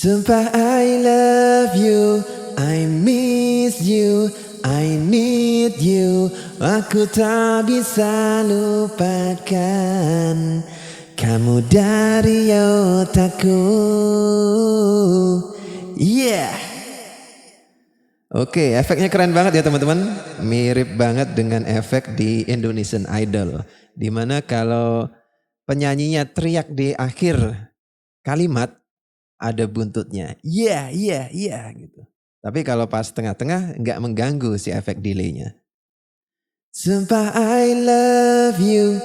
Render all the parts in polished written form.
Sumpah I love you, I miss you, I need you. Aku tak bisa lupakan kamu dari otakku. Yeah. Oke, efeknya keren banget ya teman-teman. Mirip banget dengan efek di Indonesian Idol. Dimana kalau penyanyinya teriak di akhir kalimat, ada buntutnya. Iya, iya, iya gitu. Tapi kalau pas tengah-tengah nggak mengganggu si efek delay-nya. Sumpah I love you,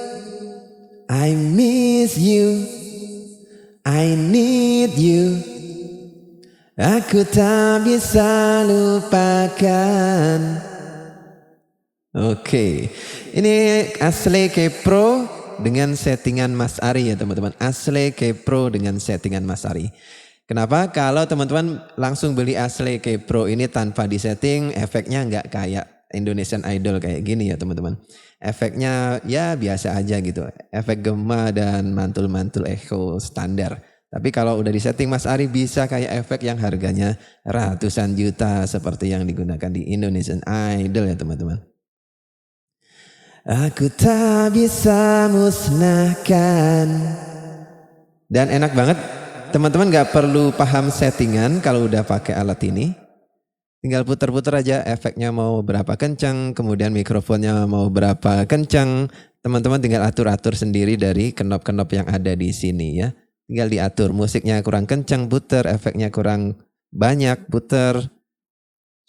I miss you, I need you. Aku tak bisa lupakan. Oke, ini Ashley K-Pro dengan settingan Mas Ari ya teman-teman. Ashley K-Pro dengan settingan Mas Ari. Kenapa? Kalau teman-teman langsung beli Ashley K-Pro ini tanpa disetting, efeknya nggak kayak Indonesian Idol kayak gini ya teman-teman. Efeknya ya biasa aja gitu. Efek gema dan mantul-mantul echo standar. Tapi kalau udah disetting Mas Ari bisa kayak efek yang harganya ratusan juta seperti yang digunakan di Indonesian Idol ya teman-teman. Aku tak bisa musnahkan. Dan enak banget. Teman-teman gak perlu paham settingan kalau udah pakai alat ini. Tinggal putar-putar aja efeknya mau berapa kencang. Kemudian mikrofonnya mau berapa kencang. Teman-teman tinggal atur-atur sendiri dari knop-knop yang ada di sini ya. Tinggal diatur, musiknya kurang kencang, puter, efeknya kurang banyak, puter.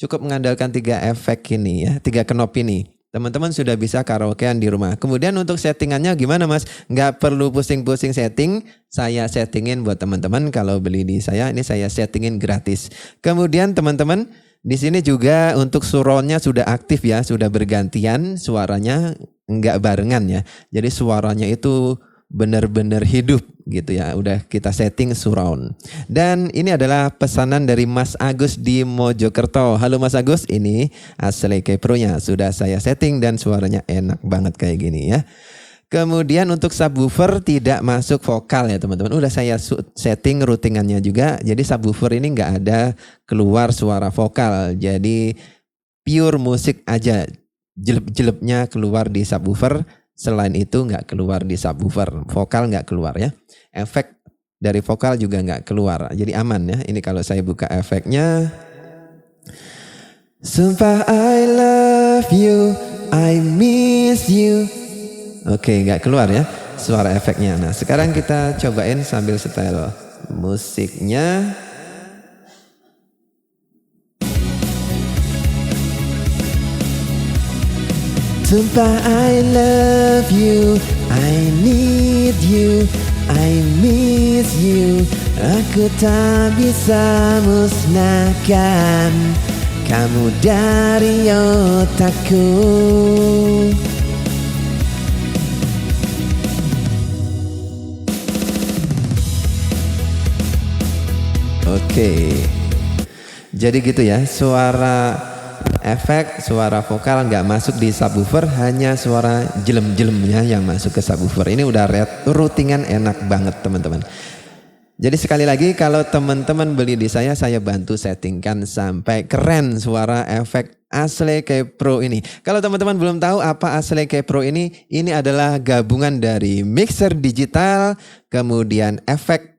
Cukup mengandalkan 3 efek ini ya, 3 knop ini. Teman-teman sudah bisa karaokean di rumah. Kemudian untuk settingannya gimana Mas? Nggak perlu pusing-pusing setting, saya settingin buat teman-teman. Kalau beli di saya, ini saya settingin gratis. Kemudian teman-teman, di sini juga untuk surroundnya sudah aktif ya, sudah bergantian, suaranya nggak barengan ya. Jadi suaranya itu benar-benar hidup gitu ya, udah kita setting surround. Dan ini adalah pesanan dari Mas Agus di Mojokerto. Halo Mas Agus, ini Ashley K-Pro-nya sudah saya setting dan suaranya enak banget kayak gini ya. Kemudian untuk subwoofer tidak masuk vokal ya teman-teman. Udah saya setting routingannya juga. Jadi subwoofer ini nggak ada keluar suara vokal. Jadi pure musik aja. Jelep-jelepnya keluar di subwoofer. Selain itu nggak keluar di subwoofer, vokal nggak keluar ya. Efek dari vokal juga nggak keluar, jadi aman ya. Ini kalau saya buka efeknya. Sumpah I love you, I miss you. Oke, nggak keluar ya suara efeknya. Nah sekarang kita cobain sambil setel musiknya. Sumpah I love you, I need you, I miss you. Aku tak bisa musnahkan kamu dari otakku. Oke, jadi gitu ya suara efek, suara vokal nggak masuk di subwoofer, hanya suara jelem-jelemnya yang masuk ke subwoofer. Ini udah routingan enak banget teman-teman. Jadi sekali lagi kalau teman-teman beli di saya bantu settingkan sampai keren suara efek Ashley K-Pro ini. Kalau teman-teman belum tahu apa Ashley K-Pro ini adalah gabungan dari mixer digital, kemudian efek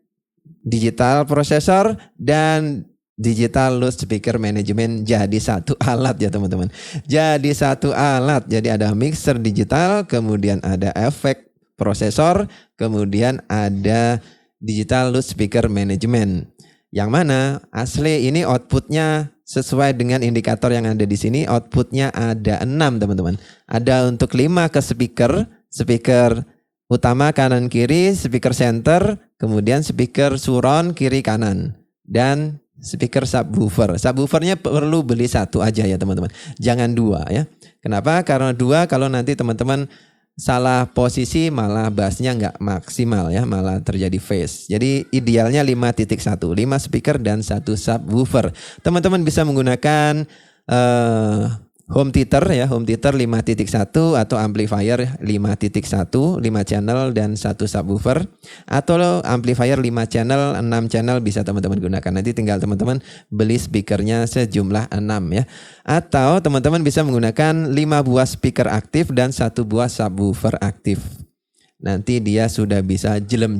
digital prosesor, dan digital loudspeaker management jadi satu alat ya teman-teman. Jadi satu alat. Jadi ada mixer digital, kemudian ada efek prosesor, kemudian ada digital loudspeaker management. Yang mana Ashley ini outputnya sesuai dengan indikator yang ada di sini. Outputnya ada 6 teman-teman. Ada untuk 5 ke speaker utama kanan kiri, speaker center, kemudian speaker surround kiri kanan, dan speaker subwoofer. Subwoofernya perlu beli 1 aja ya teman-teman. Jangan 2 ya. Kenapa? Karena 2 kalau nanti teman-teman salah posisi malah bassnya nggak maksimal ya. Malah terjadi phase. Jadi idealnya 5.1. 5 speaker dan 1 subwoofer. Teman-teman bisa menggunakan home theater ya, home theater 5.1 atau amplifier 5.1, 5 channel dan 1 subwoofer, atau amplifier 5 channel, 6 channel bisa teman-teman gunakan. Nanti tinggal teman-teman beli speakernya sejumlah 6 ya. Atau teman-teman bisa menggunakan 5 buah speaker aktif dan 1 buah subwoofer aktif. Nanti dia sudah bisa jelem.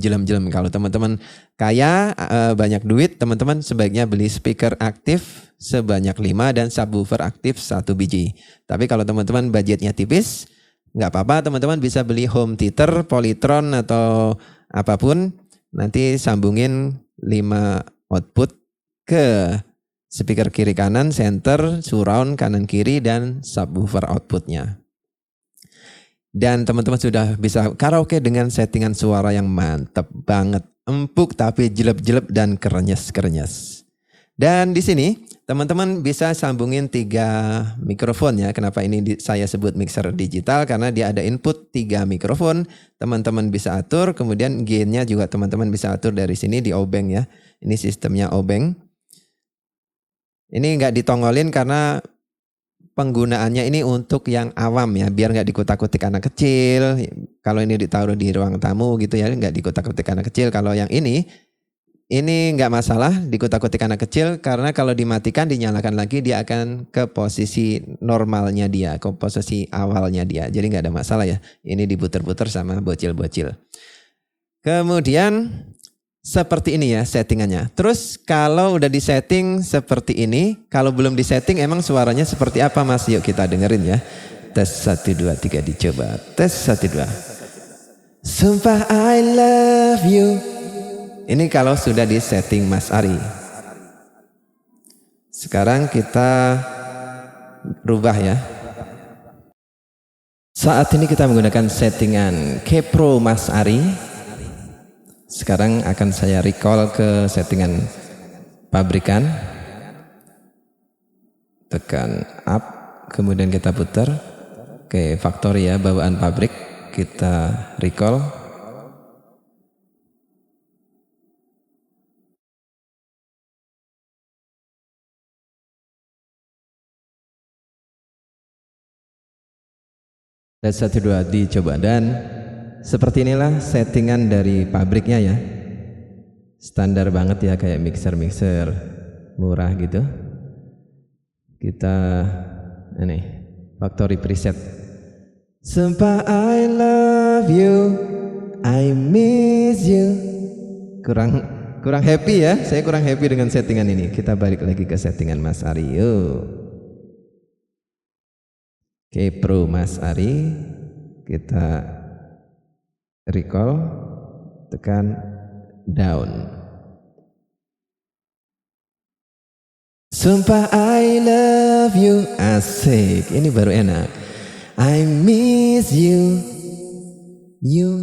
Kalau teman-teman kaya, banyak duit, teman-teman sebaiknya beli speaker aktif sebanyak 5 dan subwoofer aktif 1 biji. Tapi kalau teman-teman budgetnya tipis, nggak apa-apa, teman-teman bisa beli home theater, Polytron atau apapun. Nanti sambungin 5 output ke speaker kiri kanan, center, surround kanan kiri, dan subwoofer outputnya. Dan teman-teman sudah bisa karaoke dengan settingan suara yang mantap banget. Empuk tapi jelek-jelek dan krenyes-krenyes. Dan di sini teman-teman bisa sambungin 3 mikrofon ya. Kenapa ini saya sebut mixer digital? Karena dia ada input 3 mikrofon. Teman-teman bisa atur. Kemudian gainnya juga teman-teman bisa atur dari sini di obeng ya. Ini sistemnya obeng. Ini nggak ditongolin karena penggunaannya ini untuk yang awam ya, biar nggak dikutak-kutik anak kecil. Kalau ini ditaruh di ruang tamu gitu ya, nggak dikutak-kutik anak kecil. Kalau yang ini nggak masalah dikutak-kutik anak kecil, karena kalau dimatikan dinyalakan lagi dia akan ke posisi normalnya dia, ke posisi awalnya dia. Jadi nggak ada masalah ya. Ini diputer-puter sama bocil-bocil. Kemudian seperti ini ya settingannya. Terus kalau udah disetting seperti ini, kalau belum disetting emang suaranya seperti apa Mas? Yuk kita dengerin ya. Tes 1, 2, 3 dicoba. Tes 1, 2. Sumpah I love you. Ini kalau sudah disetting Mas Ari. Sekarang kita rubah ya. Saat ini kita menggunakan settingan Kepro Mas Ari. Sekarang akan saya recall ke settingan pabrikan. Tekan up, kemudian kita putar ke factory ya, bawaan pabrik. Kita recall. Dan 1, 2 dicoba, dan seperti inilah settingan dari pabriknya ya. Standar banget ya, kayak mixer-mixer murah gitu. Kita ini factory preset. Sumpah I love you, I miss you. Kurang happy ya. Saya kurang happy dengan settingan ini. Kita balik lagi ke settingan Mas Ari. Oke, Pro Mas Ari. Kita recall, tekan down. Sumpah I love you, asik. Ini baru enak. I miss you, you.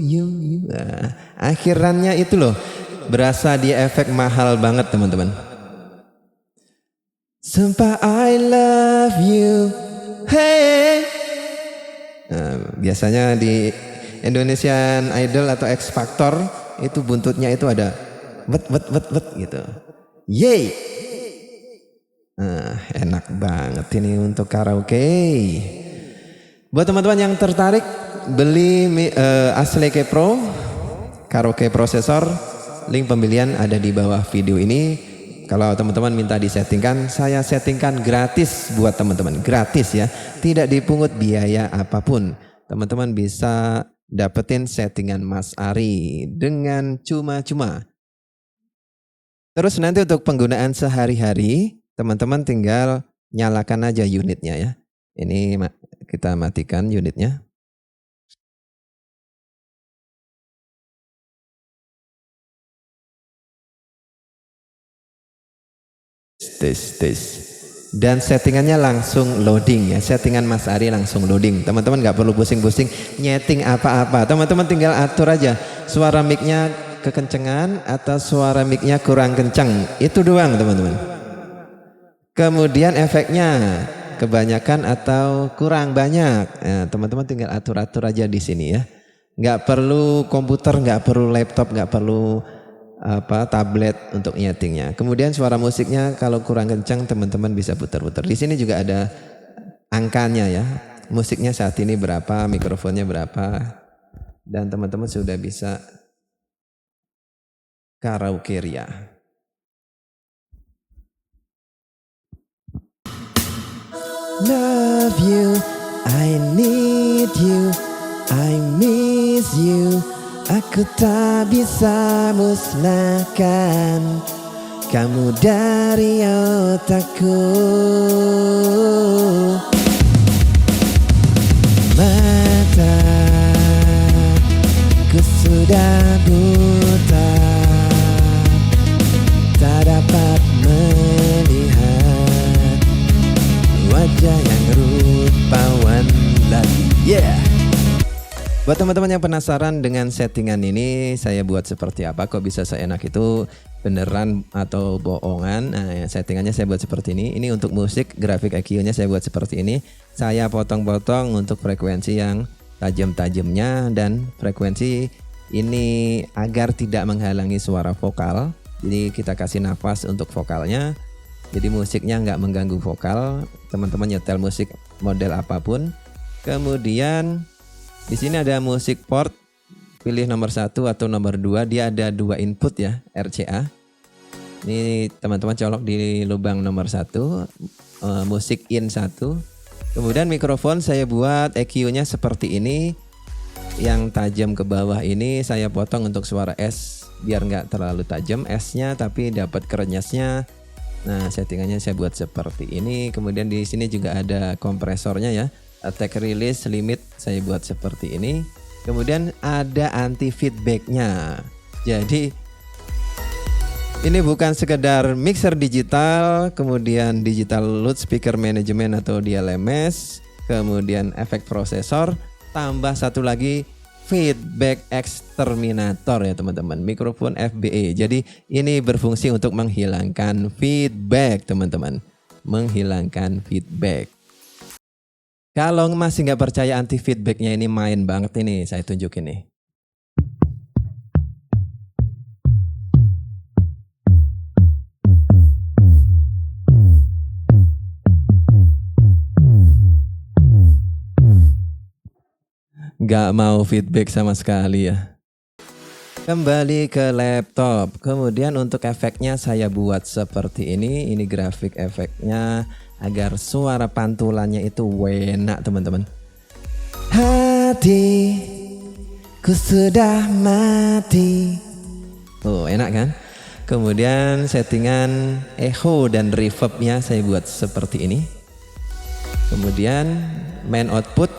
Akhirannya itu loh, berasa dia efek mahal banget teman-teman. Sumpah I love you, hey. Biasanya di Indonesian Idol atau X Factor itu buntutnya itu ada wet gitu. Yeay. Enak banget ini untuk karaoke. Buat teman-teman yang tertarik beli Asle Kepro karaoke prosesor, link pembelian ada di bawah video ini. Kalau teman-teman minta disettingkan, saya settingkan gratis buat teman-teman. Gratis ya, tidak dipungut biaya apapun. Teman-teman bisa dapetin settingan Mas Ari dengan cuma-cuma. Terus nanti untuk penggunaan sehari-hari, teman-teman tinggal nyalakan aja unitnya ya. Ini kita matikan unitnya. Tes. Dan settingannya langsung loading ya. Settingan Mas Ari langsung loading. Teman-teman gak perlu pusing-pusing nyeting apa-apa. Teman-teman tinggal atur aja suara mic-nya kekencengan atau suara mic-nya kurang kencang. Itu doang teman-teman. Kemudian efeknya kebanyakan atau kurang banyak. Nah, teman-teman tinggal atur-atur aja di sini ya. Gak perlu komputer, gak perlu laptop, gak perlu tablet untuk nyetingnya. Kemudian suara musiknya kalau kurang kencang teman-teman bisa putar-putar. Di sini juga ada angkanya ya. Musiknya saat ini berapa, mikrofonnya berapa. Dan teman-teman sudah bisa karaoke ria. Love you, I need you, I miss you. Aku tak bisa musnahkan kamu dari otakku. Mataku sudah buta, tak dapat melihat wajah yang rupawan lagi. Yeah. Buat teman-teman yang penasaran dengan settingan ini, saya buat seperti apa, kok bisa seenak itu, beneran atau bohongan. Nah, settingannya saya buat seperti ini. Ini untuk musik, grafik EQ-nya saya buat seperti ini. Saya potong-potong untuk frekuensi yang tajam-tajamnya, dan frekuensi ini agar tidak menghalangi suara vokal. Jadi kita kasih nafas untuk vokalnya. Jadi musiknya nggak mengganggu vokal. Teman-teman nyetel musik model apapun. Kemudian di sini ada musik port, pilih nomor 1 atau nomor 2, dia ada 2 input ya, RCA. Ini teman-teman colok di lubang nomor 1, musik in 1. Kemudian mikrofon saya buat EQ-nya seperti ini, yang tajam ke bawah ini saya potong untuk suara S, biar nggak terlalu tajam S-nya tapi dapat kerenyesnya. Nah, settingannya saya buat seperti ini. Kemudian di sini juga ada kompresornya ya. Attack release limit saya buat seperti ini. Kemudian ada anti feedbacknya. Jadi ini bukan sekedar mixer digital, kemudian digital loudspeaker management atau DLMS, kemudian efek prosesor, tambah satu lagi feedback exterminator ya teman-teman, mikrofon FBE. Jadi ini berfungsi untuk menghilangkan feedback teman-teman, menghilangkan feedback. Kalau masih nggak percaya anti feedbacknya ini main banget ini, saya tunjukin nih. Nggak mau feedback sama sekali ya. Kembali ke laptop. Kemudian untuk efeknya saya buat seperti ini. Ini grafik efeknya agar suara pantulannya itu enak teman-teman. Hatiku sudah mati. Oh, enak kan? Kemudian settingan echo dan reverbnya saya buat seperti ini. Kemudian main output.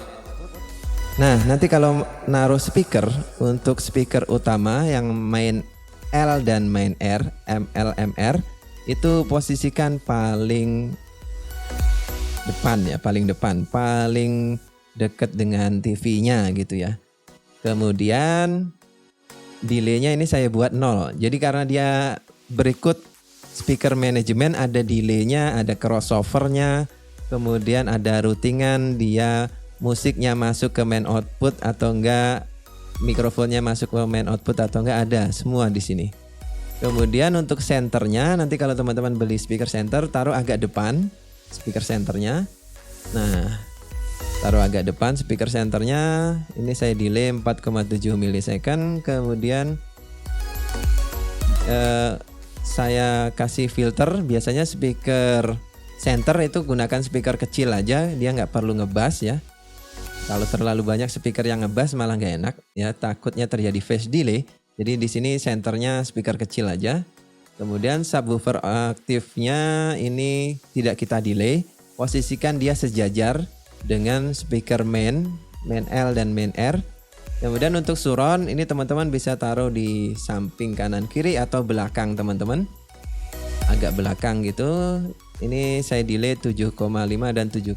Nah, nanti kalau naruh speaker, untuk speaker utama yang main L dan main R, ML, MR, itu posisikan paling depan ya, paling depan, paling dekat dengan TV-nya gitu ya. Kemudian delaynya ini saya buat 0. Jadi karena dia berikut speaker management, ada delaynya, ada crossovernya, kemudian ada routingan, dia musiknya masuk ke main output atau enggak, mikrofonnya masuk ke main output atau enggak, ada semua di sini. Kemudian untuk centernya, nanti kalau teman-teman beli speaker center, taruh agak depan speaker centernya. Nah, taruh agak depan speaker centernya. Ini saya delay 4,7 milisecond. Kemudian saya kasih filter. Biasanya speaker center itu gunakan speaker kecil aja, dia nggak perlu ngebass ya. Kalau terlalu banyak speaker yang ngebass malah nggak enak ya, takutnya terjadi phase delay. Jadi di sini senternya speaker kecil aja. Kemudian subwoofer aktifnya ini tidak kita delay, posisikan dia sejajar dengan speaker main L dan main R. Kemudian untuk surround ini teman-teman bisa taruh di samping kanan kiri atau belakang teman-teman, agak belakang gitu. Ini saya delay 7,5 dan 7,8.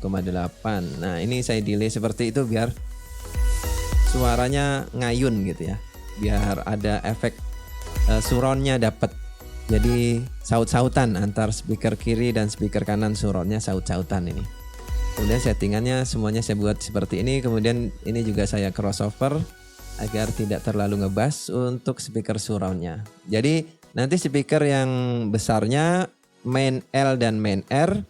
Nah, ini saya delay seperti itu biar suaranya ngayun gitu ya. Biar ada efek surroundnya dapat. Jadi saut-sautan antar speaker kiri dan speaker kanan, surroundnya saut-sautan ini. Kemudian settingannya semuanya saya buat seperti ini. Kemudian ini juga saya crossover agar tidak terlalu ngebass untuk speaker surroundnya. Jadi nanti speaker yang besarnya main L dan main R,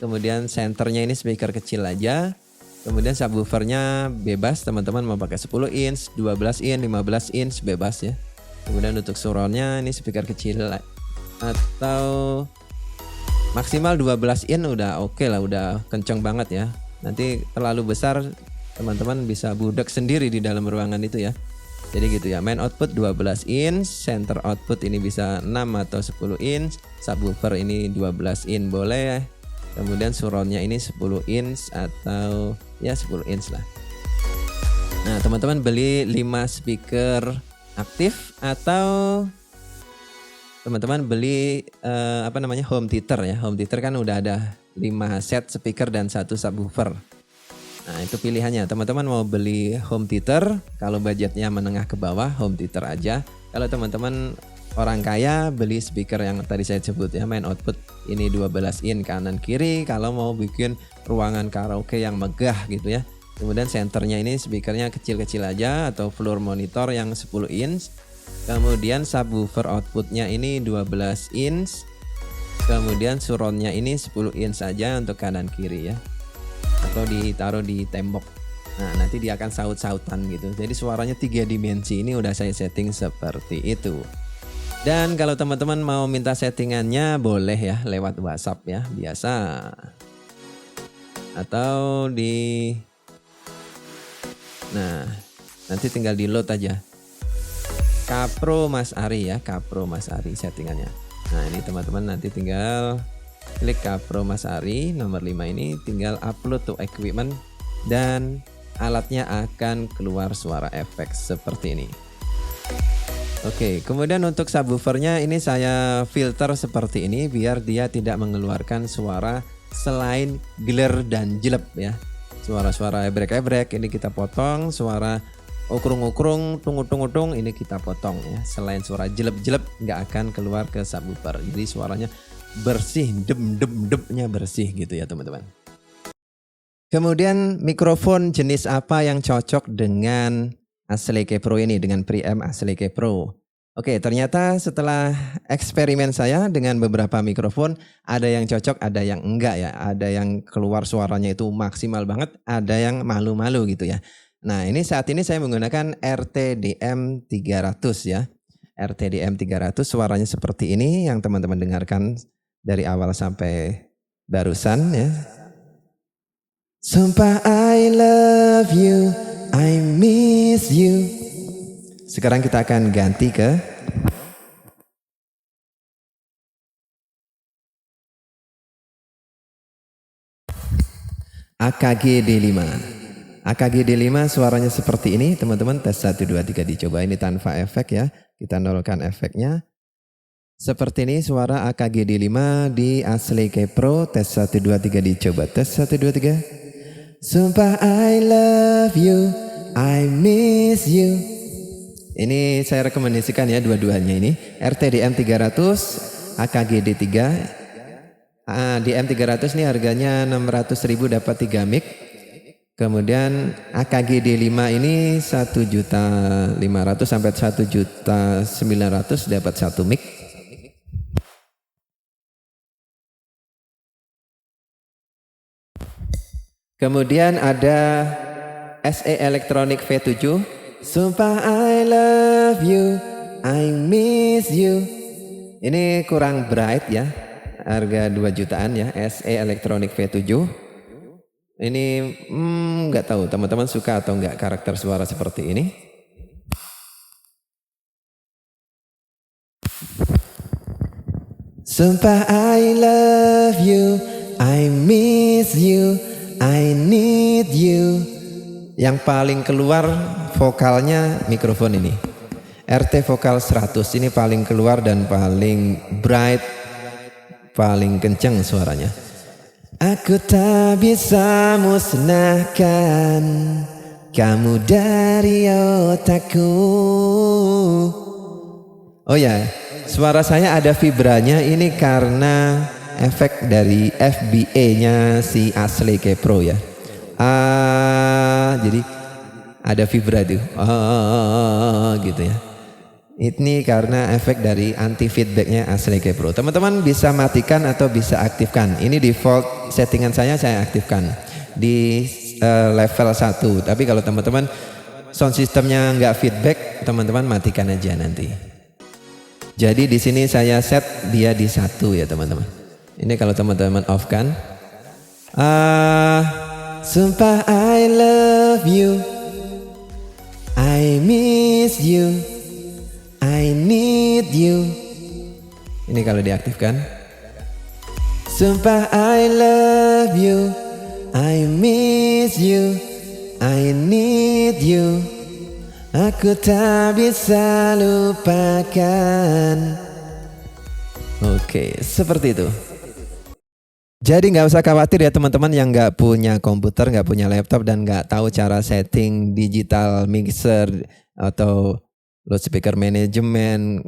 Kemudian senternya ini speaker kecil aja. Kemudian subwoofernya bebas, teman-teman mau pakai 10 inch, 12 inch, 15 inch bebas ya. Kemudian untuk surroundnya ini speaker kecil atau maksimal 12 inch udah oke lah, udah kenceng banget ya. Nanti terlalu besar teman-teman bisa budek sendiri di dalam ruangan itu ya. Jadi gitu ya, main output 12 inch, center output ini bisa 6 atau 10 inch, subwoofer ini 12 inch boleh. Kemudian surroundnya ini 10 inch atau ya 10 inch lah. Nah teman-teman beli 5 speaker aktif atau teman-teman beli home theater ya. Home theater kan udah ada 5 set speaker dan 1 subwoofer. Nah itu pilihannya, teman-teman mau beli home theater, kalau budgetnya menengah ke bawah home theater aja. Kalau teman-teman orang kaya beli speaker yang tadi saya sebut ya, main output ini 12 in kanan kiri kalau mau bikin ruangan karaoke yang megah gitu ya. Kemudian senternya ini speakernya kecil-kecil aja atau floor monitor yang 10 inch. Kemudian subwoofer outputnya ini 12 inch. Kemudian surroundnya ini 10 inch saja untuk kanan kiri ya. Atau ditaruh di tembok. Nah nanti dia akan saut-sautan gitu. Jadi suaranya 3 dimensi, ini udah saya setting seperti itu. Dan kalau teman-teman mau minta settingannya boleh ya lewat WhatsApp ya biasa. Atau nah nanti tinggal di load aja. Kapro Mas Ari ya, Kapro Mas Ari settingannya. Nah ini teman-teman nanti tinggal klik Kapro Mas Ari nomor 5 ini, tinggal upload to equipment dan alatnya akan keluar suara efek seperti ini. Oke, kemudian untuk subwoofernya ini saya filter seperti ini biar dia tidak mengeluarkan suara selain gler dan jelep ya. Suara-suara ebrek-ebrek ini kita potong, suara ukrung-ukrung, tungu-tungu-tung ini kita potong ya. Selain suara jelep-jelep nggak akan keluar ke subwoofer. Jadi suaranya bersih, dem-dem-demnya bersih gitu ya teman-teman. Kemudian mikrofon jenis apa yang cocok dengan Asleke Pro ini, dengan preamp Asleke Pro. Oke, ternyata setelah eksperimen saya dengan beberapa mikrofon, ada yang cocok, ada yang enggak ya. Ada yang keluar suaranya itu maksimal banget, ada yang malu-malu gitu ya. Nah ini saat ini saya menggunakan RTDM 300 ya. RTDM 300 suaranya seperti ini yang teman-teman dengarkan dari awal sampai barusan ya. Sumpah I love you, I miss you. Sekarang kita akan ganti ke AKG D5. AKG D5 suaranya seperti ini teman-teman. Tes 1, 2, 3 dicoba, ini tanpa efek ya. Kita nolkan efeknya. Seperti ini suara AKG D5 di Asleke Pro. Tes 1, 2, 3 dicoba. Tes 1, 2, 3. Sumpah I love you, I miss you. Ini saya rekomendasikan ya dua-duanya ini. RTDM 300, AKG D3. DM300 ini harganya 600.000 dapat 3 mic. Kemudian AKG D5 ini 1.500.000 sampai 1.900.000 dapat 1 mic. Kemudian ada SE Electronic V7. Sumpah I love you, I miss you. Ini kurang bright ya. Harga 2 jutaan ya, SE Electronic V7. Ini nggak tahu teman-teman suka atau nggak karakter suara seperti ini. Sumpah I love you, I miss you, I need you. Yang paling keluar vokalnya mikrofon ini. RT vokal 100 ini paling keluar dan paling bright, paling kenceng suaranya. Aku tak bisa musnahkan kamu dari otakku. Oh ya, suara saya ada vibranya ini karena efek dari FBA-nya si Asleke Pro ya. Jadi ada vibra tuh, gitu ya. Ini karena efek dari anti feedbacknya Ashley Pro. Teman-teman bisa matikan atau bisa aktifkan. Ini default settingan saya aktifkan di level 1. Tapi kalau teman-teman sound systemnya nggak feedback, teman-teman matikan aja nanti. Jadi di sini saya set dia di 1 ya teman-teman. Ini kalau teman-teman off kan. Sumpah I love you, I miss you, I need you. Ini kalau diaktifkan. Sumpah I love you, I miss you, I need you. Aku tak bisa lupakan. Oke, seperti itu. Jadi nggak usah khawatir ya teman-teman yang nggak punya komputer, nggak punya laptop dan nggak tahu cara setting digital mixer atau loudspeaker management,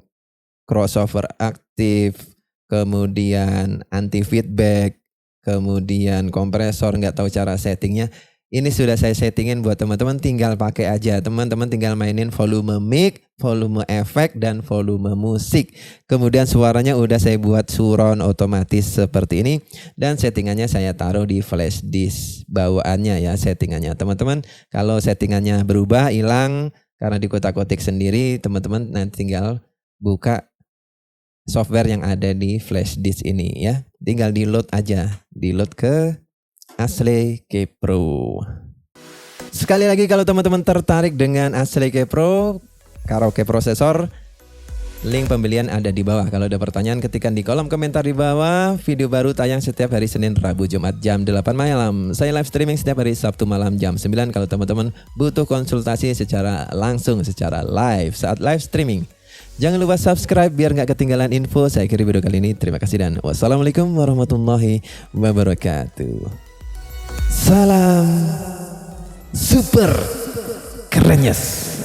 crossover aktif, kemudian anti feedback, kemudian kompresor, nggak tahu cara settingnya. Ini sudah saya settingin buat teman-teman, tinggal pakai aja. Teman-teman tinggal mainin volume mic, volume efek, dan volume musik. Kemudian suaranya udah saya buat surround otomatis seperti ini. Dan settingannya saya taruh di flash disk bawaannya ya settingannya. Teman-teman kalau settingannya berubah, hilang karena dikotak-kotik sendiri, teman-teman nanti tinggal buka software yang ada di flash disk ini ya. Tinggal di load aja, di load ke Ashley Pro. Sekali lagi kalau teman-teman tertarik dengan Ashley Pro karaoke prosesor, link pembelian ada di bawah. Kalau ada pertanyaan ketikkan di kolom komentar di bawah. Video baru tayang setiap hari Senin, Rabu, Jumat jam 8 malam. Saya live streaming setiap hari Sabtu malam jam 9 kalau teman-teman butuh konsultasi secara langsung, secara live saat live streaming. Jangan lupa subscribe biar nggak ketinggalan info. Saya akhiri video kali ini. Terima kasih dan wassalamualaikum warahmatullahi wabarakatuh. Salam super kerennyes.